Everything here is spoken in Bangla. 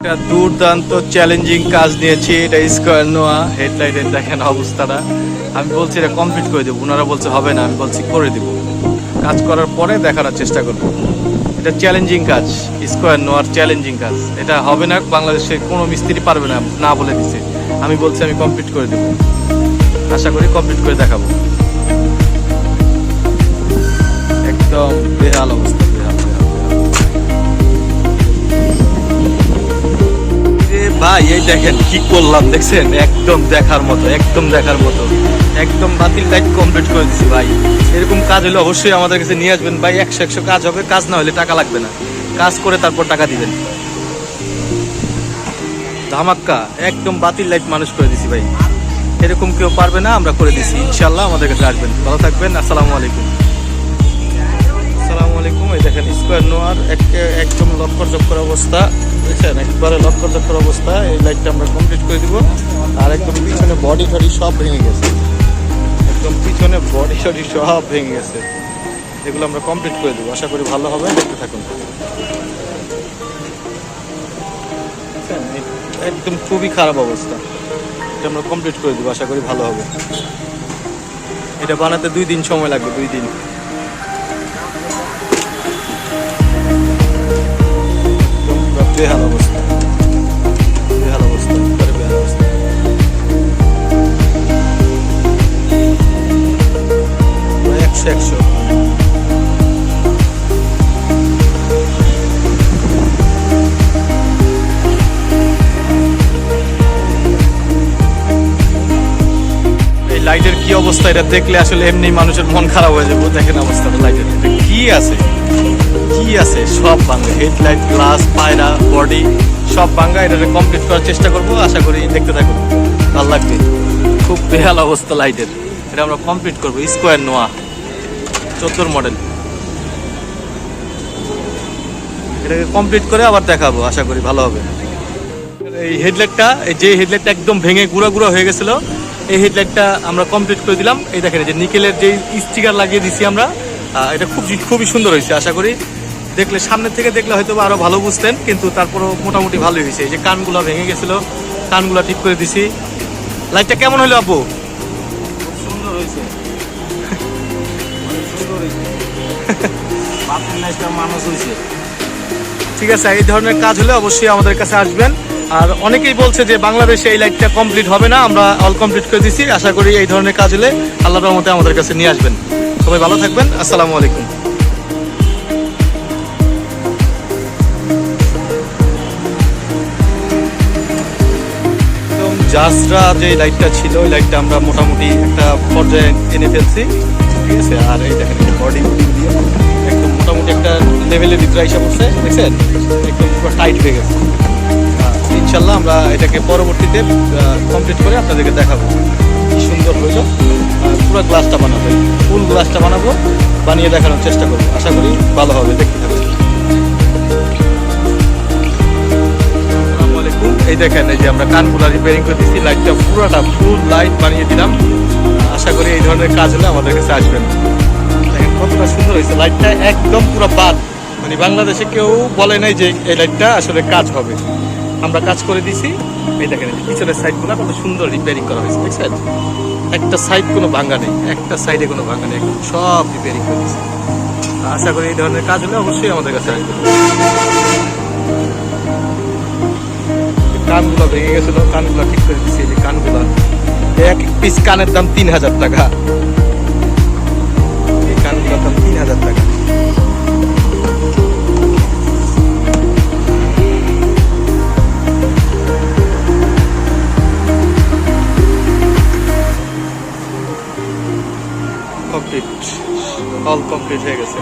একটা দুর্দান্ত চ্যালেঞ্জিং কাজ নিয়েছি। এটা স্কোয়ার নোয়া হেডলাইটের দেখেন অবস্থাটা। আমি বলছি এটা কমপ্লিট করে দেবো, ওনারা বলছে হবে না, আমি বলছি করে দেবো। কাজ করার পরে দেখানোর চেষ্টা করবো। এটা চ্যালেঞ্জিং কাজ, স্কোয়ার নোয়ার চ্যালেঞ্জিং কাজ। এটা হবে না, বাংলাদেশে কোনো মিস্ত্রি পারবে না, না বলে দিছে। আমি বলছি আমি কমপ্লিট করে দেবো, আশা করি কমপ্লিট করে দেখাবো। একদম বেহাল অবস্থা, বেহাল বেহাল ভাই। এই দেখেন কি করলাম দেখছেন, একদম দেখার মতো, একদম দেখার মতো, একদম বাতিল লাইট কমপ্লিট করে দিছি ভাই। এরকম কাজ হলে অবশ্যই আমাদের কাছে নিয়ে আসবেন ভাই। 100 কাজ হবে, কাজ না হলে টাকা লাগবে না, কাজ করে তারপর টাকা দিবেন। ধামাক্কা একদম বাতিল লাইট মানুষ করে দিছি ভাই। এরকম কেউ পারবে না, আমরা করে দিছি ইনশাল্লাহ। আমাদের কাছে আসবেন, ভালো থাকবেন। আসসালামু আলাইকুম। আসসালামু আলাইকুম। এই দেখেন স্কোয়ার নোয়ার একদম লক্কর চক্কর অবস্থা, বুঝছেন, একবারে লক্কর চক্কর অবস্থা। এই লাইটটা আমরা কমপ্লিট করে দিব। আর একদম পিছনে বডি টডি সব ভেঙে গেছে, একদম পিছনে বডি টডি সব ভেঙে গেছে। এগুলো আমরা কমপ্লিট করে দেবো, আশা করি ভালো হবে। দেখতে থাকুন। একদম খুবই খারাপ অবস্থা, এটা আমরা কমপ্লিট করে দেবো, আশা করি ভালো হবে। এটা বানাতে 2 দিন সময় লাগবে, 2 দিন। বেহাল অবস্থা, বেহাল অবস্থা, একবারে বেহাল অবস্থা। একশো এই লাইটের কি অবস্থা, এটা দেখলে আসলে এমনি মানুষের মন খারাপ হয়ে যাবে। দেখেন অবস্থাটা লাইটের, কি আছে কি আছে, সব ভাঙা। হেডলাইট, গ্লাস, পায়রা, বডি সব ভাঙা। এটা কমপ্লিট করার চেষ্টা করবো, আশা করি দেখতে থাকুন, ভালো লাগবে। খুব বেহাল অবস্থা লাইটের, এটা আমরা কমপ্লিট করবো। স্কোয়ার নোয়া 14 মডেল, এটাকে কমপ্লিট করে আবার দেখাবো, আশা করি ভালো হবে। এই হেডলাইটটা, যে হেডলাইটটা একদম ভেঙে গুঁড়া গুঁড়া হয়ে গেছিলো, এই হেডলাইটটা আমরা কমপ্লিট করে দিলাম। এই দেখেন যে নিকেলের যে স্টিকার লাগিয়ে দিছি আমরা, এটা খুবই সুন্দর হয়েছে। আশা করি দেখলে, সামনের থেকে দেখলে হয়তো আরো ভালো বুঝতেন, কিন্তু তারপরও মোটামুটি ভালোই হয়েছে। এই যে কানগুলো ভেঙে গেছিল, কানগুলো ঠিক করে দিছি। লাইটটা কেমন হলো আপু? খুব সুন্দর হয়েছে, অনেক সুন্দর হয়েছে। বাতিল লাইটটা মানুষ হয়েছে। ঠিক আছে, এই ধরনের কাজ হলে অবশ্যই আমাদের কাছে আসবেন। আর অনেকেই বলছে যে বাংলাদেশে এই লাইটটা কমপ্লিট হবে না, আমরা অল কমপ্লিট করে দিছি। আশা করি এই ধরনের কাজ হলে আল্লাহর রহমতে আমাদের কাছে নিয়ে আসবেন। সবাই ভালো থাকবেন, আসসালামু আলাইকুম। জাস্টরা যে লাইটটা ছিল, ওই লাইটটা আমরা মোটামুটি একটা পর্যায়ে এনে ফেলছি, ঠিক আছে। আর এই দেখেন বডি দিয়ে একদম মোটামুটি একটা লেভেলের ভিতরে এসে পড়ছে, দেখছেন, একদম পুরো টাইট হয়ে গেছে। ইনশাল্লাহ আমরা এটাকে পরবর্তীতে কমপ্লিট করে আপনাদেরকে দেখাবো কি সুন্দর হইলো। পুরো গ্লাসটা বানাবো, ফুল গ্লাসটা বানাবো, বানিয়ে দেখানোর চেষ্টা করবো, আশা করি ভালো হবে। দেখতে থাকবেন। এই দেখেন, এই যে আমরা কানগুলা রিপেয়ারিং করে দিচ্ছি, লাইটটা পুরোটা ফুল লাইট বানিয়ে দিলাম। আশা করি এই ধরনের কাজ হলে আমাদের কাছে আসবেন। দেখেন কতটা সুন্দর হয়েছে লাইটটা, একদম পুরো বাদ। মানে বাংলাদেশে কেউ বলে নাই যে এই লাইটটা আসলে কাজ হবে, আমরা কাজ করে দিছি। এই দেখেন পিছনের সাইডগুলো কত সুন্দর রিপেয়ারিং করা হয়েছে, দেখছেন, একটা সাইড কোনো ভাঙা নেই, একটা সাইডে কোনো ভাঙা নেই, একদম সব রিপেয়ারিং করে দিচ্ছি। আশা করি এই ধরনের কাজ হলে অবশ্যই আমাদের কাছে আসবেন। কানগুলো ভেঙে গেছিল, কানগুলো ঠিক করে দিচ্ছি। এই যে কানগুলো, এক পিস কানের দাম 3000 টাকা। এই কানগুলোর দাম 3000 টাকা। কমপ্লিট, অল কমপ্লিট হয়ে গেছে।